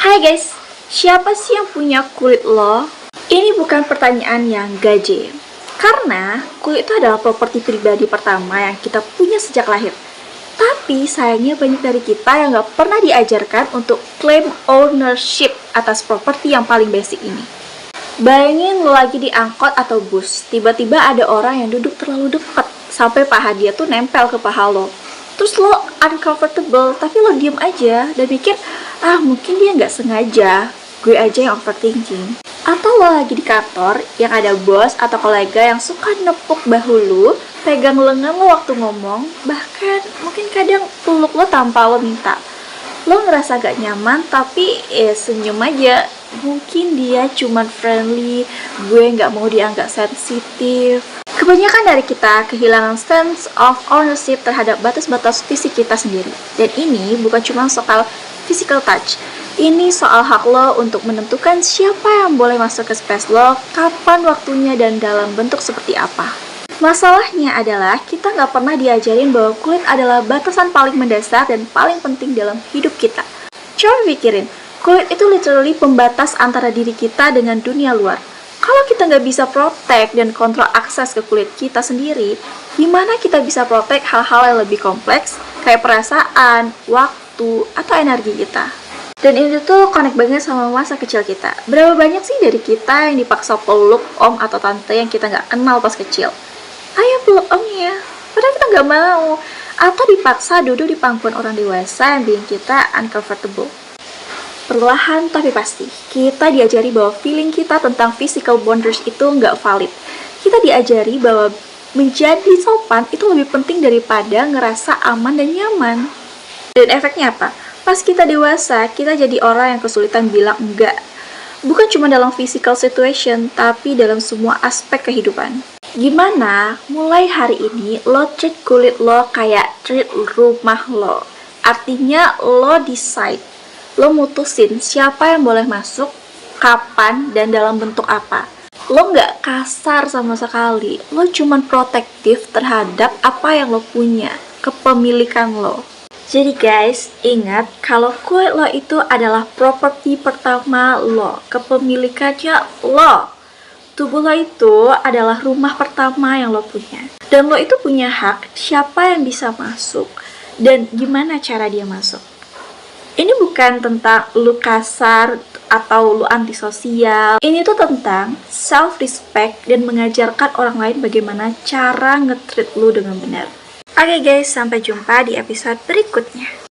Hai guys, siapa sih yang punya kulit lo? Ini bukan pertanyaan yang gaje, karena kulit itu adalah properti pribadi pertama yang kita punya sejak lahir. Tapi sayangnya banyak dari kita yang gak pernah diajarkan untuk claim ownership atas properti yang paling basic ini. Bayangin lo lagi di angkot atau bus, tiba-tiba ada orang yang duduk terlalu dekat sampai paha dia tuh nempel ke paha lo. Terus lo uncomfortable, tapi lo diem aja dan pikir, mungkin dia nggak sengaja, gue aja yang overthinking. Atau lo lagi di kantor yang ada bos atau kolega yang suka nepuk bahu lo, pegang lengan lo waktu ngomong, bahkan mungkin kadang peluk lo tanpa lo minta. Lo ngerasa gak nyaman tapi senyum aja. Mungkin dia cuman friendly, gue nggak mau dianggap sensitif. Kebanyakan dari kita kehilangan sense of ownership terhadap batas-batas fisik kita sendiri. Dan ini bukan cuma soal physical touch. Ini soal hak lo untuk menentukan siapa yang boleh masuk ke space lo, kapan waktunya, dan dalam bentuk seperti apa. Masalahnya adalah kita nggak pernah diajarin bahwa kulit adalah batasan paling mendasar dan paling penting dalam hidup kita. Coba pikirin, kulit itu literally pembatas antara diri kita dengan dunia luar. Kalau kita nggak bisa protect dan kontrol akses ke kulit kita sendiri, gimana kita bisa protect hal-hal yang lebih kompleks, kayak perasaan, waktu, atau energi kita? Dan ini tuh connect banget sama masa kecil kita. Berapa banyak sih dari kita yang dipaksa peluk om atau tante yang kita nggak kenal pas kecil? Ayo peluk om ya, padahal kita nggak mau. Atau dipaksa duduk di pangkuan orang dewasa yang bikin kita uncomfortable. Perlahan tapi pasti, kita diajari bahwa feeling kita tentang physical boundaries itu nggak valid. Kita diajari bahwa menjadi sopan itu lebih penting daripada ngerasa aman dan nyaman. Dan efeknya apa? Pas kita dewasa, kita jadi orang yang kesulitan bilang enggak. Bukan cuma dalam physical situation, tapi dalam semua aspek kehidupan. Gimana mulai hari ini lo treat kulit lo kayak treat rumah lo? Artinya lo decide, lo mutusin siapa yang boleh masuk, kapan, dan dalam bentuk apa. Lo nggak kasar sama sekali, lo cuman protektif terhadap apa yang lo punya, kepemilikan lo. Jadi guys, ingat kalau kulit lo itu adalah properti pertama lo, kepemilikannya lo. Tubuh lo itu adalah rumah pertama yang lo punya. Dan lo itu punya hak siapa yang bisa masuk dan gimana cara dia masuk. Ini bukan tentang lu kasar atau lu antisosial. Ini tuh tentang self-respect dan mengajarkan orang lain bagaimana cara nge-treat lu dengan benar. Oke guys, sampai jumpa di episode berikutnya.